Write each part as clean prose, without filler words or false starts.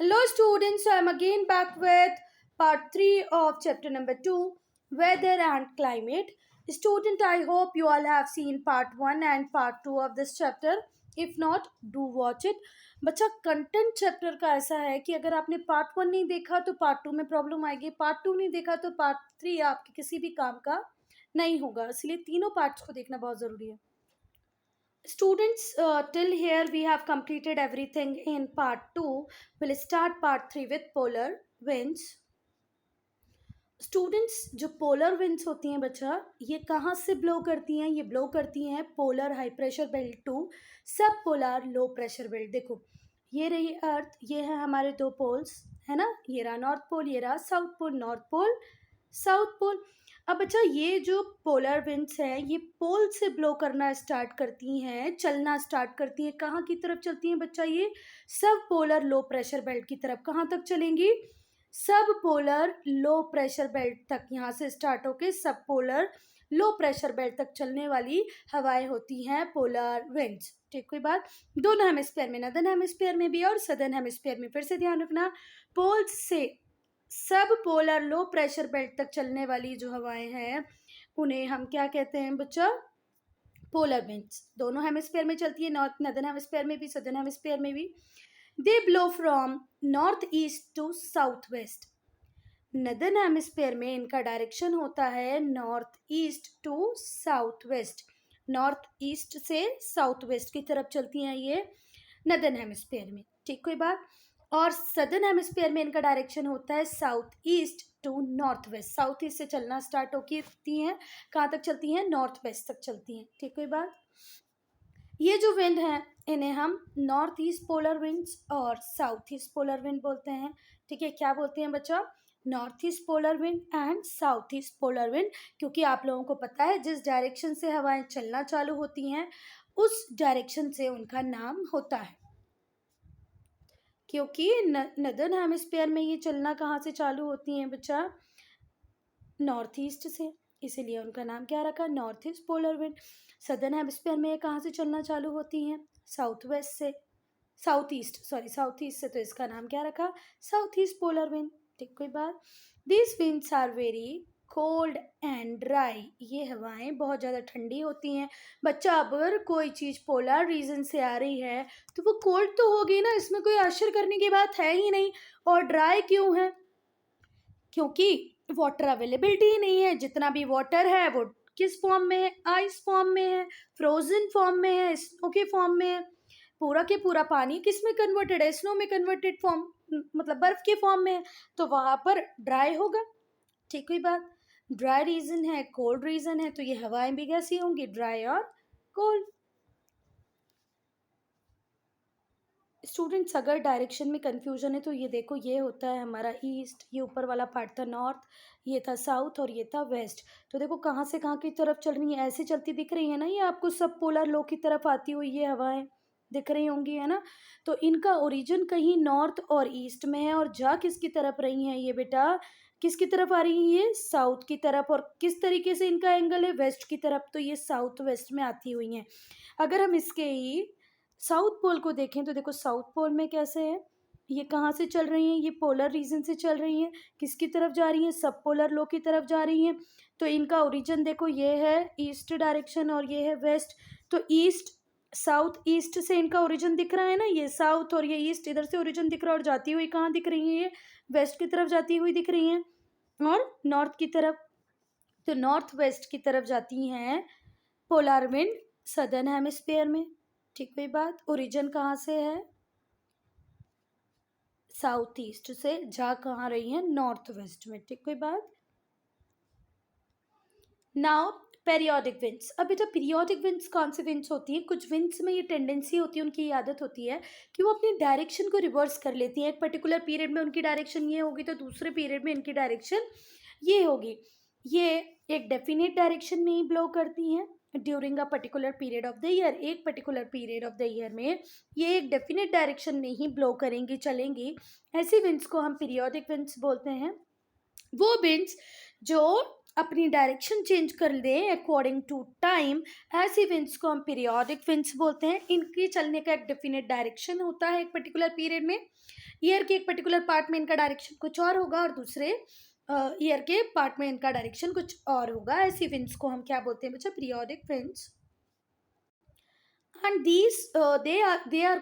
Hello students, I am again back with part 3 of chapter number 2, Weather and Climate. Student, I hope you all have seen part 1 and part 2 of this chapter. If not, do watch it. बच्चा content chapter का ऐसा है कि अगर आपने part 1 नहीं देखा तो पार्ट 2 में प्रॉब्लम आएगी, पार्ट 2 नहीं देखा तो पार्ट 3 आपके किसी भी काम का नहीं होगा, इसलिए तीनों पार्ट्स को देखना बहुत ज़रूरी है. Students, till here we have completed everything in part 2. We'll start part 3 with polar winds. Students, जो पोलर विंड्स होती हैं बच्चा, ये कहाँ से ब्लो करती हैं? ये ब्लो करती हैं polar high pressure belt to sub polar low pressure belt. देखो, ये रही अर्थ, ये है हमारे दो पोल्स, है ना. ये रहा नॉर्थ पोल, ये रहा south pole. North pole, south pole. अब बच्चा, ये जो पोलर विंड्स हैं ये पोल से ब्लो करना स्टार्ट करती हैं, चलना स्टार्ट करती हैं. कहाँ की तरफ चलती हैं बच्चा? ये सब पोलर लो प्रेशर बेल्ट की तरफ. कहाँ तक चलेंगी? सब पोलर लो प्रेशर बेल्ट तक. यहाँ से स्टार्ट होके सब पोलर लो प्रेशर बेल्ट तक चलने वाली हवाएं होती हैं पोलर विंड्स. ठीक, कोई बात? दोनों हेमिस्फीयर में, नॉर्दर्न हेमिस्फीयर में भी और सदर्न हेमिस्फीयर में. फिर से ध्यान रखना, पोल्स से सब पोलर लो प्रेशर बेल्ट तक चलने वाली जो हवाएं हैं उन्हें हम क्या कहते हैं बच्चा? Polar winds. दोनों हेमिस्फीयर में चलती है, नॉर्दर्न हेमिस्फीयर में भी, सदर्न हेमिस्फीयर में भी. They blow from north east to south west. Northern hemisphere में इनका डायरेक्शन होता है north east to south west. North east से साउथ वेस्ट की तरफ चलती हैं ये नदर्न हेमिस्फीयर में. ठीक, कोई बात? और सदर्न हेमिस्फीयर में इनका डायरेक्शन होता है south east to north west. South east से चलना स्टार्ट होती हैं, कहाँ तक चलती हैं? नॉर्थ वेस्ट तक चलती हैं. ठीक, कोई बात? ये जो विंड हैं इन्हें हम नॉर्थ ईस्ट पोलर विंड्स और साउथ ईस्ट पोलर विंड बोलते हैं. ठीक है, क्या बोलते हैं बच्चा? North east polar wind and south east polar wind. क्योंकि आप लोगों को पता है जिस डायरेक्शन से हवाएं चलना चालू होती हैं उस डायरेक्शन से उनका नाम होता है. क्योंकि नदर्न हेमिस्फीयर में ये चलना कहाँ से चालू होती हैं बच्चा? नॉर्थ ईस्ट से, इसीलिए उनका नाम क्या रखा? North east polar wind. Southern hemisphere में कहाँ से चलना चालू होती हैं? साउथ वेस्ट से, साउथ ईस्ट से, तो इसका नाम क्या रखा? South east polar wind. ठीक, कोई बात? These winds are very cold and dry. ये हवाएं बहुत ज़्यादा ठंडी होती हैं. बच्चा, अगर कोई चीज़ पोलर रीजन से आ रही है तो वो कोल्ड तो होगी ना, इसमें कोई आश्चर्य करने की बात है ही नहीं. और ड्राई क्यों है? क्योंकि वाटर अवेलेबिलिटी ही नहीं है. जितना भी वाटर है वो किस फॉर्म में है? आइस फॉर्म में है, फ्रोजन फॉर्म में है, स्नो के फॉर्म में है. पूरा के पूरा पानी किस में कन्वर्टेड है? स्नो में कन्वर्टेड फॉर्म, मतलब बर्फ के फॉर्म में है, तो वहाँ पर ड्राई होगा. ठीक, कोई बात? ड्राई रीजन है, कोल्ड रीजन है, तो ये हवाएं भी कैसी होंगी? ड्राई और कोल्ड. स्टूडेंट्स, अगर डायरेक्शन में कंफ्यूजन है तो ये देखो, ये होता है हमारा ईस्ट, ये ऊपर वाला पार्ट था नॉर्थ, ये था साउथ और ये था वेस्ट. तो देखो कहाँ से कहाँ की तरफ चल रही है, ऐसे चलती दिख रही है ना ये आपको, सब पोलर लो की तरफ आती हुई ये हवाएं दिख रही होंगी, है ना. तो इनका ओरिजिन कहीं नॉर्थ और ईस्ट में है और जा किसकी तरफ रही हैं ये बेटा? किसकी तरफ आ रही है? ये साउथ की तरफ. और किस तरीके से इनका एंगल है? वेस्ट की तरफ. तो ये साउथ वेस्ट में आती हुई हैं. अगर हम इसके ही साउथ पोल को देखें तो देखो साउथ पोल में कैसे है, ये कहाँ से चल रही हैं? ये पोलर रीजन से चल रही हैं. किसकी तरफ जा रही हैं? सब पोलर लो की तरफ जा रही हैं. तो इनका ओरिजिन देखो, ये है ईस्ट डायरेक्शन और ये है वेस्ट. तो ईस्ट, साउथ ईस्ट से इनका ओरिजिन दिख रहा है ना, ये साउथ और ये ईस्ट, इधर से ओरिजिन दिख रहा है. और जाती हुई कहाँ दिख रही है? ये वेस्ट की तरफ जाती हुई दिख रही हैं और नॉर्थ की तरफ. तो नॉर्थ वेस्ट की तरफ जाती हैं पोलर विंड सदर्न हेमिस्फीयर में. ठीक, कोई बात? ओरिजिन कहाँ से है? साउथ ईस्ट से, जा कहाँ रही है? नॉर्थ वेस्ट में. ठीक, कोई बात? Now periodic winds. अब बेटा, पीरियोडिक विंड्स कौन सी विंड्स होती हैं? कुछ विंड्स में ये टेंडेंसी होती है, उनकी आदत होती है कि वो अपनी डायरेक्शन को रिवर्स कर लेती हैं. एक पर्टिकुलर पीरियड में उनकी डायरेक्शन ये होगी तो दूसरे पीरियड में इनकी डायरेक्शन ये होगी. ये एक डेफिनेट डायरेक्शन में ही ब्लो करती हैं during a particular period of the year. एक particular period of the year में ये एक डेफिनेट डायरेक्शन में ही ब्लो करेंगी, चलेंगी. ऐसी विंड्स को हम पीरियोडिक विंड्स बोलते हैं. वो विंड्स जो अपनी डायरेक्शन चेंज कर दें अकॉर्डिंग टू टाइम, ऐसी विंड्स को हम पीरियोडिक विंड्स बोलते हैं. इनके चलने का एक डेफिनेट डायरेक्शन होता है एक पर्टिकुलर पीरियड में. ईयर के एक पर्टिकुलर पार्ट में इनका डायरेक्शन कुछ और होगा और दूसरे ईयर के पार्ट में इनका डायरेक्शन कुछ और होगा। ऐसी विंड्स को हम क्या बोलते हैं बच्चा? Periodic winds. And these they are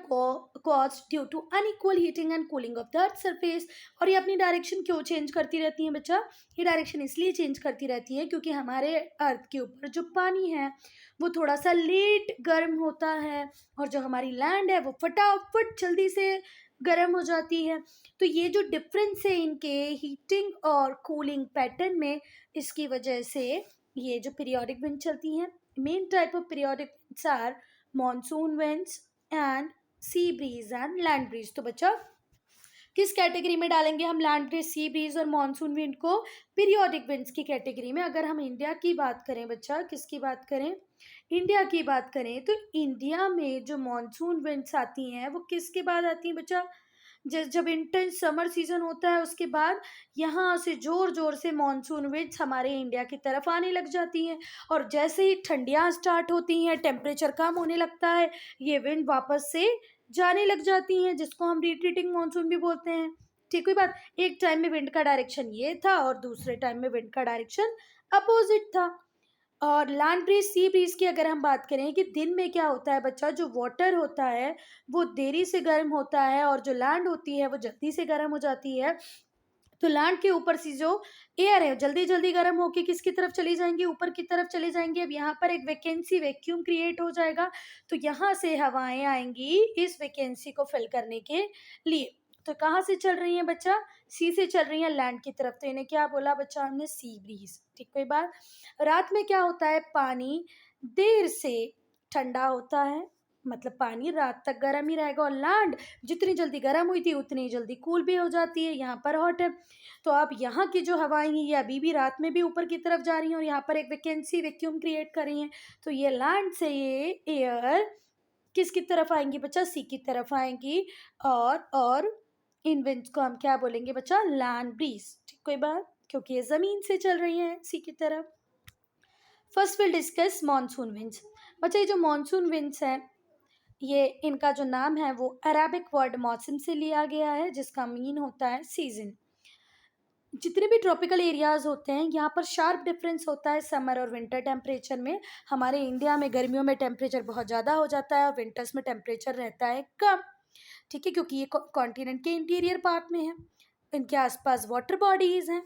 caused due to unequal heating and cooling of the earth surface। और ये अपनी डायरेक्शन क्यों चेंज करती रहती हैं बच्चा? ये डायरेक्शन इसलिए चेंज करती रहती है क्योंकि हमारे अर्थ के ऊपर जो पानी है वो थोड़ा सा लेट गर्म होता है और जो हमारी लैंड है वो फटाफट जल्दी से गर्म हो जाती है। तो ये जो डिफरेंस है इनके हीटिंग और कूलिंग पैटर्न में, इसकी वजह से ये जो पीरियोडिक विंड चलती हैं। Main type of periodic winds are monsoon winds and sea breeze and land breeze. तो बच्चा किस कैटेगरी में डालेंगे हम लैंड ब्रीज, सी ब्रीज और मॉनसून विंड को? पीरियोडिक विंड्स की कैटेगरी में। अगर हम इंडिया की बात करें बच्चा, किसकी बात करें? इंडिया की बात करें तो इंडिया में जो मॉनसून विंड्स आती हैं वो किसके बाद आती हैं बच्चा? जब इंटेंस समर सीजन होता है उसके बाद यहाँ से जोर जोर से मॉनसून विंड्स हमारे इंडिया की तरफ आने लग जाती हैं। और जैसे ही ठंडियाँ स्टार्ट होती हैं, टेम्परेचर कम होने लगता है, ये विंड वापस से जाने लग जाती हैं, जिसको हम रिट्रीटिंग मॉनसून भी बोलते हैं। ठीक हुई बात? एक टाइम में विंड का डायरेक्शन ये था और दूसरे टाइम में विंड का डायरेक्शन अपोजिट था। और लैंड ब्रीज, सी ब्रीज की अगर हम बात करें कि दिन में क्या होता है बच्चा, जो वाटर होता है वो देरी से गर्म होता है और जो लैंड होती है वो जल्दी से गर्म हो जाती है। तो लैंड के ऊपर से जो एयर है जल्दी जल्दी गर्म होके किसकी तरफ चली जाएंगी? ऊपर की तरफ चली जाएंगी। अब यहाँ पर एक वैकेंसी, वैक्यूम क्रिएट हो जाएगा, तो यहाँ से हवाएं आएंगी इस वैकेंसी को फिल करने के लिए। तो कहाँ से चल रही हैं बच्चा? सी से चल रही हैं लैंड की तरफ। तो इन्हें क्या बोला बच्चा हमने? Sea breeze. ठीक, कोई बात। रात में क्या होता है? पानी देर से ठंडा होता है, मतलब पानी रात तक गर्म ही रहेगा और लैंड जितनी जल्दी गर्म हुई थी उतनी जल्दी कूल भी हो जाती है। यहाँ पर हॉट है, तो अब यहाँ की जो हवाएं हैं ये अभी भी रात में भी ऊपर की तरफ जा रही हैं और यहाँ पर एक वैकेंसी, वैक्यूम क्रिएट कर रही हैं। तो ये लैंड से ये एयर किसकी तरफ आएंगी बच्चा? सी की तरफ आएंगी। और इन विंड्स को हम क्या बोलेंगे बच्चा? Land breeze. ठीक, कोई बात, क्योंकि ये जमीन से चल रही है सी की तरफ। First will discuss monsoon winds. बच्चा ये जो मॉनसून विंड्स हैं ये इनका जो नाम है वो अरेबिक वर्ड मौसम से लिया गया है, जिसका मीन होता है सीजन। जितने भी ट्रॉपिकल एरियाज होते हैं यहाँ पर शार्प डिफरेंस होता है समर और विंटर टेम्परेचर में। हमारे इंडिया में गर्मियों में टेम्परेचर बहुत ज़्यादा हो जाता है और विंटर्स में टेम्परेचर रहता है कम। ठीक है, क्योंकि ये कॉन्टिनेंट के इंटीरियर पार्ट में है, इनके आसपास वाटर बॉडीज हैं।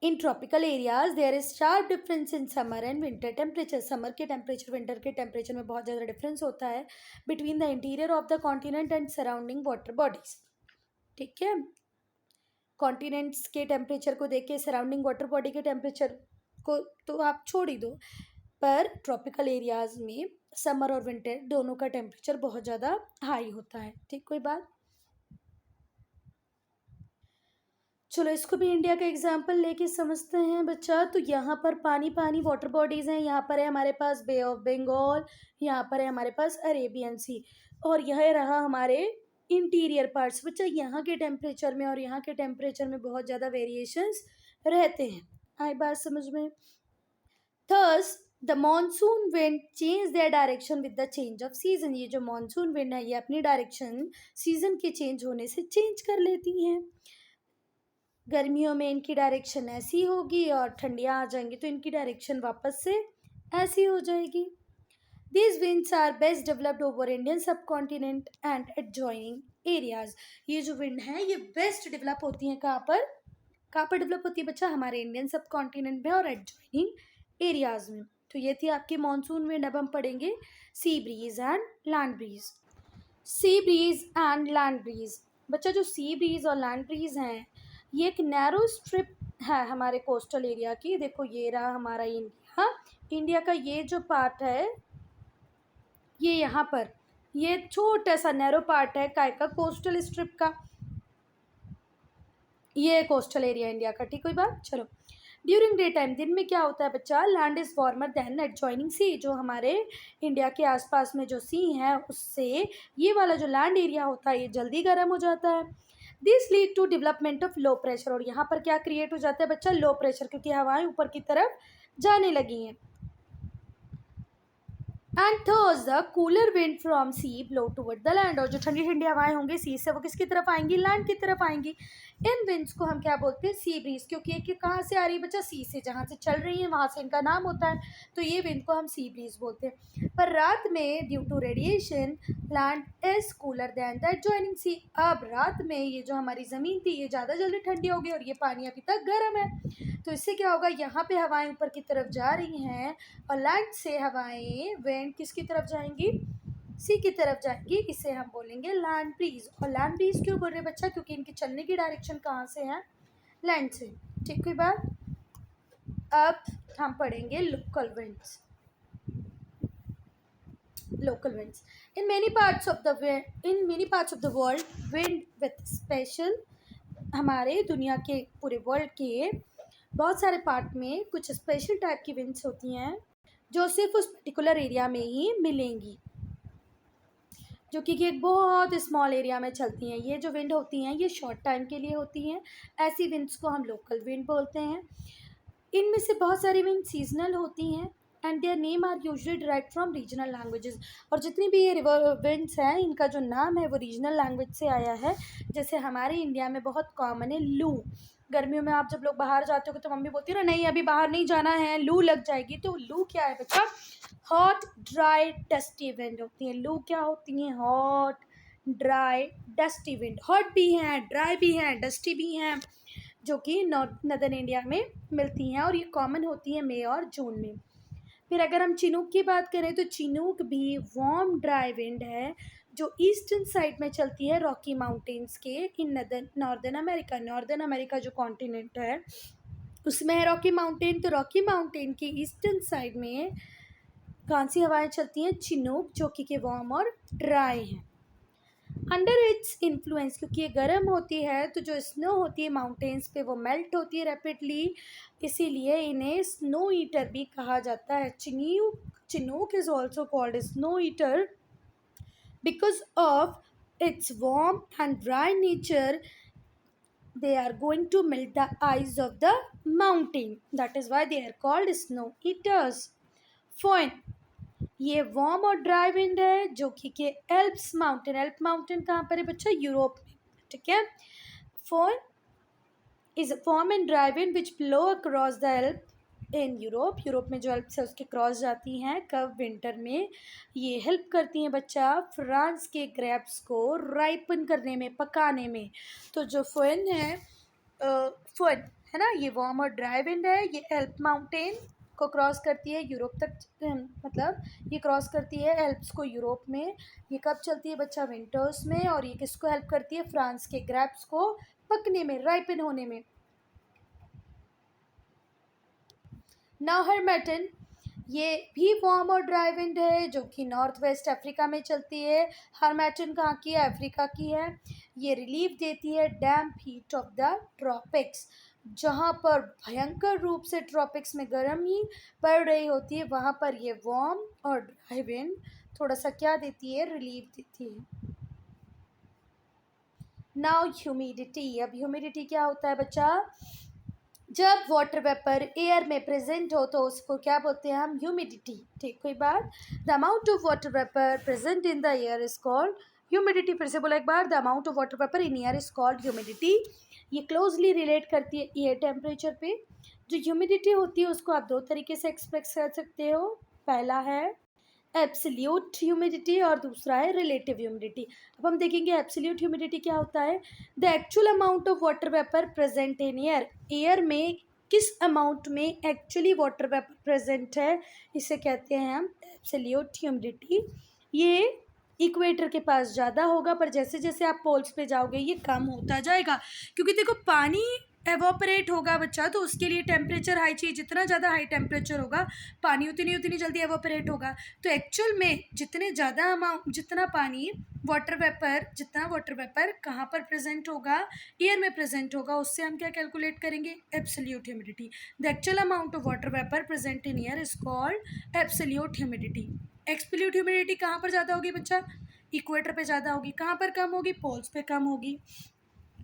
In tropical areas there is sharp difference in summer and winter temperature. Summer के टेम्परेचर, विंटर के टेम्परेचर में बहुत ज़्यादा डिफरेंस होता है between the interior of the continent and surrounding water bodies. ठीक है, कॉन्टिनेंट्स के टेम्परेचर को देख के सराउंडिंग वाटर बॉडी के टेम्परेचर को तो आप छोड़ ही दो, पर ट्रॉपिकल एरियाज में समर और विंटर दोनों का टेम्परेचर बहुत ज़्यादा हाई होता है। ठीक, कोई बात। चलो इसको भी इंडिया का एग्जाम्पल लेके समझते हैं बच्चा। तो यहाँ पर पानी पानी वाटर बॉडीज़ हैं। यहाँ पर है हमारे पास बे ऑफ बंगाल, यहाँ पर है हमारे पास अरेबियन सी, और यह रहा हमारे इंटीरियर पार्ट्स। बच्चा यहाँ के टेम्परेचर में और यहाँ के टेम्परेचर में बहुत ज़्यादा वेरिएशंस रहते हैं। आई बात समझ में? Thus the monsoon wind change their direction with the change of season. ये जो मॉनसून विंड है ये अपनी डायरेक्शन सीजन के चेंज होने से चेंज कर लेती हैं। गर्मियों में इनकी डायरेक्शन ऐसी होगी और ठंडियाँ आ जाएंगी तो इनकी डायरेक्शन वापस से ऐसी हो जाएगी। These winds are best developed over Indian subcontinent and adjoining areas। ये जो विंड है ये बेस्ट डेवलप होती हैं कहाँ पर डेवलप होती है बच्चा? हमारे इंडियन सब कॉन्टिनेंट में और एडजॉइनिंग एरियाज में। तो ये थी आपकी मॉनसून विंड। अब हम पढ़ेंगे सी breeze and land breeze. Sea breeze and land bridge. बच्चा जो सी ब्रीज और लैंड ब्रीज हैं ये एक नैरो स्ट्रिप है हमारे कोस्टल एरिया की। देखो ये रहा हमारा इंडिया का ये जो पार्ट है ये यहाँ पर ये छोटा सा नैरो पार्ट है काय का? कोस्टल स्ट्रिप का। ये कोस्टल एरिया इंडिया का। ठीक, कोई बात। चलो ड्यूरिंग डे टाइम, दिन में क्या होता है बच्चा? Land is warmer than adjoining sea. जो हमारे इंडिया के आसपास में जो सी है उससे ये वाला जो लैंड एरिया होता है ये जल्दी गर्म हो जाता है। This lead to development of low pressure. और यहाँ पर क्या क्रिएट हो जाता है बच्चा? लो प्रेशर, क्योंकि हवाएं ऊपर की तरफ जाने लगी हैं। And thus the cooler wind from sea blow toward the land, और जो ठंडी ठंडी हवाएं होंगी सी से वो किसकी तरफ आएंगी, लैंड की तरफ आएंगी। इन विंड्स को हम क्या बोलते हैं, सी ब्रीज, क्योंकि ये कहाँ से आ रही है बच्चा, सी से, जहाँ से चल रही है वहाँ से इनका नाम होता है, तो ये विंड को हम सी ब्रीज बोलते हैं। पर रात में due to radiation land is cooler than the adjoining sea, अब रात में ये जो हमारी ज़मीन थी ये ज़्यादा जल्दी ठंडी होगी और ये पानी अभी तक गर्म है, तो इससे क्या होगा, यहाँ पे हवाएं ऊपर की तरफ जा रही हैं और लैंड से हवाएं विंड किसकी तरफ जाएंगी, सी की तरफ जाएंगी, इसे हम बोलेंगे लैंड ब्रीज। और लैंड ब्रीज क्यों बोल रहे हैं बच्चा, क्योंकि इनकी चलने की डायरेक्शन कहाँ से है, लैंड से। ठीक है बात। अब हम पढ़ेंगे local winds. Local winds in many parts of the world wind with special, हमारे दुनिया के पूरे वर्ल्ड के बहुत सारे पार्ट में कुछ स्पेशल टाइप की विंड्स होती हैं जो सिर्फ उस पर्टिकुलर एरिया में ही मिलेंगी, जो कि एक बहुत स्मॉल एरिया में चलती हैं। ये जो विंड होती हैं ये शॉर्ट टाइम के लिए होती हैं, ऐसी विंड्स को हम लोकल विंड बोलते हैं। इनमें से बहुत सारी विंड सीजनल होती हैं and their name are usually direct from regional languages, और जितनी भी ये रिवर विंड्स हैं इनका जो नाम है वो रीजनल लैंग्वेज से आया है। जैसे हमारे इंडिया में बहुत कॉमन है लू, गर्मियों में आप जब लोग बाहर जाते हो तो मम्मी बोलती है ना, नहीं अभी बाहर नहीं जाना है लू लग जाएगी, तो लू क्या है बच्चा, हॉट ड्राई डस्टी विंड होती है। लू क्या होती है, hot dry dusty wind, hot भी हैं, ड्राई भी हैं, डस्टी भी हैं, जो कि नॉर्दर्न इंडिया में मिलती हैं और ये कॉमन होती है मई और जून में। फिर अगर हम चिनूक की बात करें तो चिनूक भी वार्म ड्राई विंड है जो ईस्टर्न साइड में चलती है रॉकी माउंटेन्स के in northern America. Northern America जो कॉन्टिनेंट है उसमें है रॉकी माउंटेन, तो रॉकी माउंटेन की ईस्टर्न साइड में कौन सी हवाएं चलती हैं, चिनूक, जो कि वार्म और ड्राई हैं। अंडर इट्स इन्फ्लुएंस, क्योंकि ये गर्म होती है तो जो स्नो होती है माउंटेन्स पे वो मेल्ट होती है रैपिडली, इसीलिए इन्हें स्नो ईटर भी कहा जाता है। Chinook is also called snow eater because of its warm and dry nature. They are going to melt the ice of the mountain, that is why they are called snow eaters. Fine, ये warm और dry wind है जो कि Alps mountain, एल्प mountain कहाँ पर है बच्चा, Europe में। ठीक है, foehn is warm and dry wind which blow across the Alp in Europe, Europe में जो एल्प्स है उसके क्रॉस जाती हैं कब, विंटर में। ये हेल्प करती हैं बच्चा फ्रांस के ग्रेप्स को राइपन करने में, पकाने में। तो जो फन है फन है ना, ये वार्म और ड्राई विंड है, ये एल्प माउंटेन को क्रॉस करती है यूरोप तक, मतलब ये क्रॉस करती है एल्प्स को यूरोप में। ये कब चलती है बच्चा, विंटर्स में, और ये किसको हेल्प करती है, फ्रांस के ग्रेप्स को पकने में, राइपन होने में। नाउ हर्मेटन, ये भी वार्म और ड्राई विंड है जो कि नॉर्थ वेस्ट अफ्रीका में चलती है। हर्मेटन कहाँ की है, अफ्रीका की है। ये रिलीफ देती है डैम्प हीट ऑफ द ट्रॉपिक्स, जहाँ पर भयंकर रूप से ट्रॉपिक्स में गर्मी पड़ रही होती है वहाँ पर ये वार्म और ड्राई विंड थोड़ा सा क्या देती है, रिलीफ देती है। नाउ ह्यूमिडिटी, अब ह्यूमिडिटी क्या होता है बच्चा, जब वाटर वेपर एयर में प्रेजेंट हो तो उसको क्या बोलते हैं हम, ह्यूमिडिटी। ठीक, कोई बात, the amount of water vapour present in the air is called humidity. फिर से बोला एक बार, the amount of water vapour in air is called humidity. ये क्लोजली रिलेट करती है एयर टेम्परेचर पे। जो ह्यूमिडिटी होती है उसको आप दो तरीके से एक्सप्रेस कर सकते हो, पहला है एब्सोल्यूट ह्यूमिडिटी और दूसरा है रिलेटिव ह्यूमिडिटी। अब हम देखेंगे एब्सोल्यूट ह्यूमिडिटी क्या होता है, the actual amount of water vapour present in air, air में किस अमाउंट में एक्चुअली वाटर वेपर प्रेजेंट है, इसे कहते हैं हम एब्सोल्यूट ह्यूमिडिटी। ये इक्वेटर के पास ज़्यादा होगा पर जैसे जैसे आप पोल्स पे जाओगे ये कम होता जाएगा, क्योंकि देखो पानी एवोपरेट होगा बच्चा, तो उसके लिए टेम्परेचर हाई चाहिए, जितना ज़्यादा हाई टेम्परेचर होगा पानी उतनी जल्दी एवोपरेट होगा। तो एक्चुअल में जितने ज़्यादा अमाउंट, जितना पानी जितना वाटर वेपर कहाँ पर प्रेजेंट होगा, एयर में प्रेजेंट होगा, उससे हम क्या कैलकुलेट करेंगे, absolute humidity. The actual amount of water vapour present in air is called absolute humidity. Absolute humidity कहाँ पर ज़्यादा होगी बच्चा, इक्वेटर पे ज़्यादा होगी, कहाँ पर कम होगी, पोल्स पे कम होगी।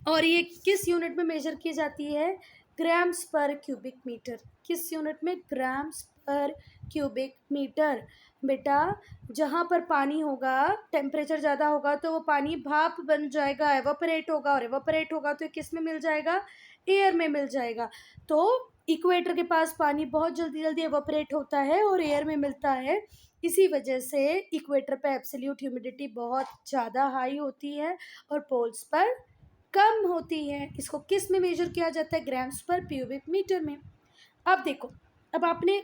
और ये किस यूनिट में मेजर की जाती है, ग्राम्स पर क्यूबिक मीटर। किस यूनिट में, ग्राम्स पर क्यूबिक मीटर। बेटा जहाँ पर पानी होगा, टेम्परेचर ज़्यादा होगा तो वो पानी भाप बन जाएगा, एवापोरेट होगा, और एवापोरेट होगा तो किस में मिल जाएगा? एयर में मिल जाएगा। तो इक्वेटर के पास पानी बहुत जल्दी जल्दी एवापोरेट होता है और एयर में मिलता है। इसी वजह से इक्वेटर पे एब्सोल्यूट ह्यूमिडिटी बहुत ज़्यादा हाई होती है और पोल्स पर कम होती है। इसको किस में मेजर किया जाता है? ग्राम्स पर क्यूबिक मीटर में। अब देखो, अब आपने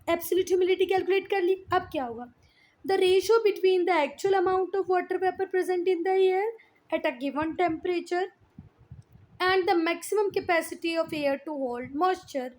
एब्सोल्यूट ह्यूमिडिटी कैलकुलेट कर ली। अब क्या होगा? The ratio between the actual amount of water vapour present in the air at a given temperature and the maximum capacity of air to hold moisture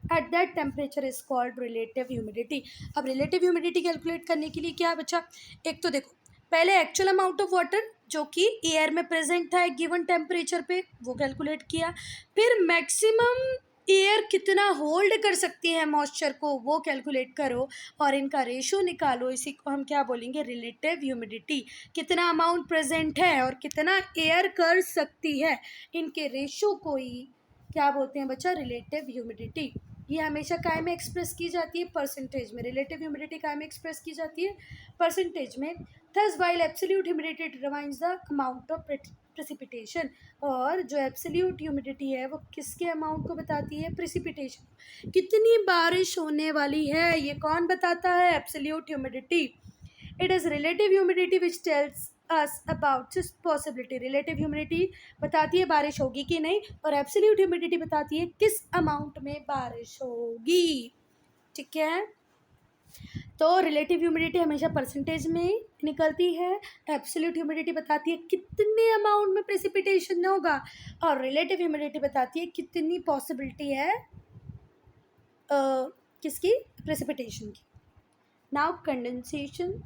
at that temperature is called relative humidity। अब relative humidity calculate करने के लिए क्या बचा? एक तो देखो, पहले एक्चुअल अमाउंट ऑफ वाटर जो कि एयर में प्रेजेंट था एक गिवन टेम्परेचर पे, वो कैलकुलेट किया। फिर मैक्सिमम एयर कितना होल्ड कर सकती है मॉइस्चर को, वो कैलकुलेट करो और इनका रेशो निकालो। इसी को हम क्या बोलेंगे? Relative humidity. कितना अमाउंट प्रेजेंट है और कितना एयर कर सकती है, इनके रेशो को ही क्या बोलते हैं बच्चा? Relative humidity. ये हमेशा काय में एक्सप्रेस की जाती है? परसेंटेज में। रिलेटिव ह्यूमिडिटी काय में एक्सप्रेस की जाती है? परसेंटेज में। Thus while absolute humidity determines the amount of precipitation. और जो एब्सोल्यूट ह्यूमिडिटी है वो किसके अमाउंट को बताती है? प्रेसिपिटेशन। कितनी बारिश होने वाली है, ये कौन बताता है? Absolute humidity. It is relative humidity which tells us about this possibility. Relative humidity बताती है बारिश होगी कि नहीं, और एब्सोल्यूट ह्यूमिडिटी बताती है किस अमाउंट में बारिश होगी। ठीक है, तो रिलेटिव ह्यूमिडिटी हमेशा परसेंटेज में निकलती है, एब्सोल्यूट ह्यूमिडिटी बताती है कितने अमाउंट में प्रेसिपिटेशन होगा, और रिलेटिव ह्यूमिडिटी बताती है कितनी पॉसिबिलिटी है किसकी? प्रेसिपिटेशन की। Now condensation.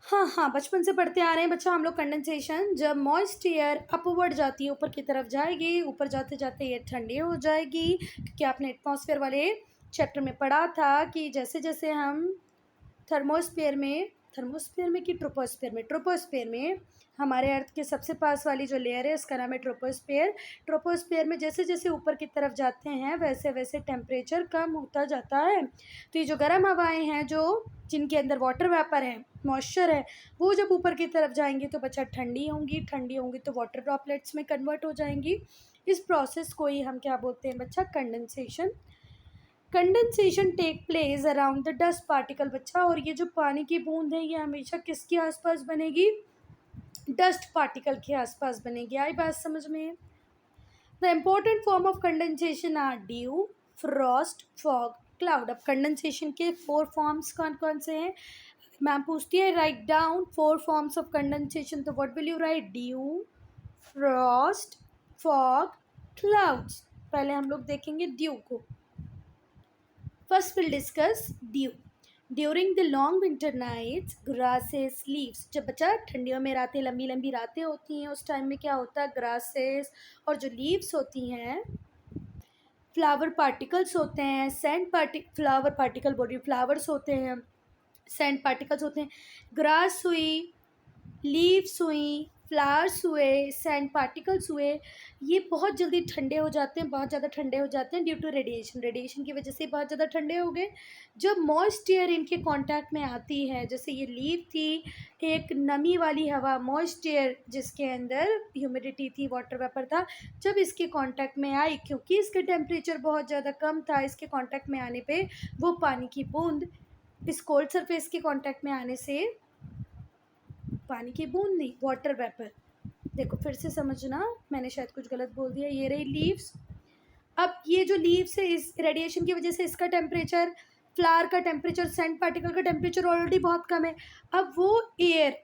हाँ, बचपन से पढ़ते आ रहे हैं बच्चा हम लोग कंडेंसेशन। जब मॉइस्ट एयर अपवर्ड जाती है, ऊपर की तरफ जाएगी, ऊपर जाते जाते ये ठंडी हो जाएगी, क्योंकि आपने एटमॉस्फेयर वाले चैप्टर में पढ़ा था कि जैसे जैसे हम थर्मोस्फेयर में कि ट्रोपोस्फेयर में हमारे अर्थ के सबसे पास वाली जो लेयर है उसका नाम है ट्रोपोस्फेयर में जैसे जैसे ऊपर की तरफ जाते हैं वैसे वैसे टेम्परेचर कम होता जाता है। तो ये जो गर्म हवाएं हैं, जो जिनके अंदर वाटर वेपर है, मॉइस्चर है, वो जब ऊपर की तरफ जाएंगी तो बच्चा ठंडी होंगी तो वाटर ड्रॉपलेट्स में कन्वर्ट हो जाएंगी। इस प्रोसेस को ही हम क्या बोलते हैं बच्चा? Condensation. Condensation take place around the dust particle बच्चा। और ये जो पानी की बूंद है ये हमेशा किसके आसपास बनेगी? डस्ट पार्टिकल के आसपास बनेगी। आई बात समझ में? The important form of condensation are dew, frost, fog, cloud. अब कंडेंसेशन के 4 फॉर्म्स कौन कौन से हैं? मैम पूछती है write down 4 forms of condensation, तो what will you write? Dew, frost, fog, clouds. पहले हम लोग देखेंगे ड्यू को। First we'll discuss dew. During the long winter nights, grasses, leaves। जब बच्चा ठंडियों में रातें, लंबी लंबी रातें होती हैं, उस टाइम में क्या होता है? ग्रासेस और जो लीव्स होती हैं, फ्लावर पार्टिकल्स होते हैं, फ्लावर पार्टिकल बॉडी फ्लावर्स होते हैं, सैंड पार्टिकल्स होते हैं। ग्रास हुई, लीव्स हुई, फ्लावर्स हुए, सैंड पार्टिकल्स हुए, ये बहुत जल्दी ठंडे हो जाते हैं, बहुत ज़्यादा ठंडे हो जाते हैं ड्यू टू रेडिएशन की वजह से बहुत ज़्यादा ठंडे हो गए। जब मॉइस्ट एयर इनके कांटेक्ट में आती है, जैसे ये लीव थी, एक नमी वाली हवा, मॉइस्ट एयर जिसके अंदर ह्यूमिडिटी थी, वाटर वेपर था, जब इसके कांटेक्ट में आई, क्योंकि इसका टेम्परेचर बहुत ज़्यादा कम था, इसके कांटेक्ट में आने पे वो पानी की बूंद इस कोल्ड सरफेस के कांटेक्ट में आने से पानी की बूंद नहीं, वाटर वेपर। देखो फिर से समझना, मैंने शायद कुछ गलत बोल दिया। ये रही लीव्स। अब ये जो लीव्स है, इस रेडिएशन की वजह से इसका टेम्परेचर, फ्लावर का टेम्परेचर, सैंड पार्टिकल का टेम्परेचर ऑलरेडी बहुत कम है। अब वो एयर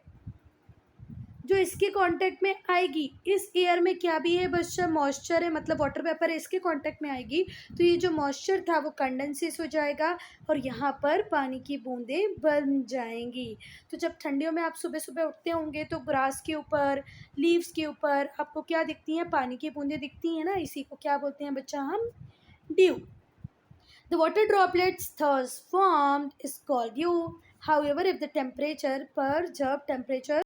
जो इसके कांटेक्ट में आएगी, इस एयर में क्या भी है बच्चा? मॉइस्चर है, मतलब वाटर वेपर है, इसके कांटेक्ट में आएगी तो ये जो मॉइस्चर था वो कंडेंसेस हो जाएगा और यहाँ पर पानी की बूंदें बन जाएंगी। तो जब ठंडियों में आप सुबह सुबह उठते होंगे तो ग्रास के ऊपर, लीव्स के ऊपर आपको क्या दिखती हैं? पानी की बूंदें दिखती हैं ना, इसी को क्या बोलते हैं बच्चा हम? Due. The water droplets thus formed is called dew. However, if the temperature पर जब टेम्परेचर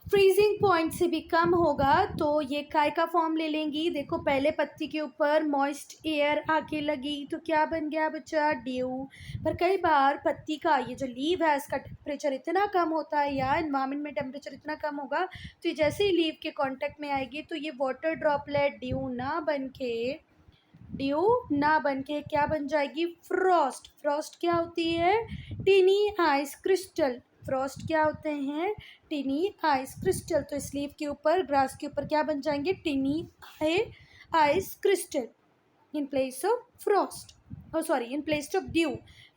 फ्रीजिंग पॉइंट से भी कम होगा तो ये काय का फॉर्म ले लेंगी। देखो पहले पत्ती के ऊपर मॉइस्ट एयर आके लगी तो क्या बन गया बच्चा, ड्यू। पर कई बार पत्ती का ये जो लीव है इसका टेम्परेचर इतना कम होता है या इन्वायरमेंट में टेम्परेचर इतना कम होगा तो ये जैसे ही लीव के कांटेक्ट में आएगी तो ये वाटर ड्रॉपलेट ड्यू ना बन के क्या बन जाएगी, फ्रॉस्ट। फ्रॉस्ट क्या होती है, टीनी आइस क्रिस्टल। फ्रॉस्ट क्या होते हैं, टीनी आइस क्रिस्टल। तो स्लीव के ऊपर, ग्रास के ऊपर क्या बन जाएंगे, tiny ice crystal in place of frost, sorry in place of dew.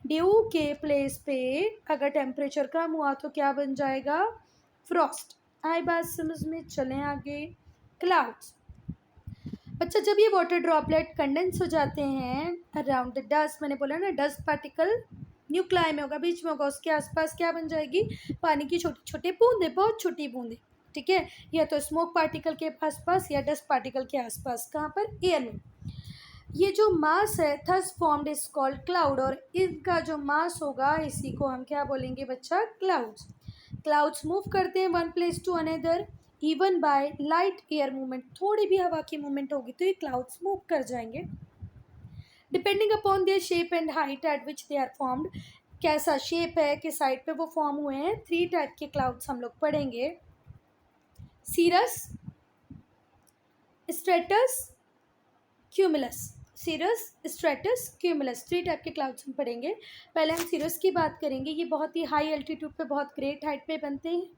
Dew के प्लेस पे अगर टेम्परेचर कम हुआ तो क्या बन जाएगा, फ्रॉस्ट। आई बात समझ में, चलें आगे। क्लाउड्स। बच्चा जब ये वाटर ड्रॉपलेट कंडेंस हो जाते हैं अराउंड द डस्ट, मैंने बोला ना डस्ट पार्टिकल न्यूक्लाई में होगा, बीच में होगा, उसके आसपास क्या बन जाएगी, पानी की छोटी छोटी बूंदे, बहुत छोटी बूंदे। ठीक है, या तो स्मोक पार्टिकल के आसपास या डस्ट पार्टिकल के आसपास, कहाँ पर, एयर में। ये जो मास है thus formed is called cloud, और इनका जो मास होगा इसी को हम क्या बोलेंगे बच्चा, क्लाउड्स। क्लाउड्स मूव करते हैं one place to another even by light air movement. थोड़ी भी हवा की मूवमेंट होगी तो ये क्लाउड्स मूव कर जाएंगे depending upon their shape and height at which they are formed. कैसा शेप है, किस साइड पे वो फॉर्म हुए हैं। 3 टाइप के क्लाउड्स हम लोग पढ़ेंगे, cirrus, stratus, cumulus. Cirrus, stratus, cumulus, 3 type के क्लाउड्स हम पढ़ेंगे। पहले हम सीरस की बात करेंगे। ये बहुत ही हाई एल्टीट्यूड पे, बहुत ग्रेट हाइट पे बनते हैं।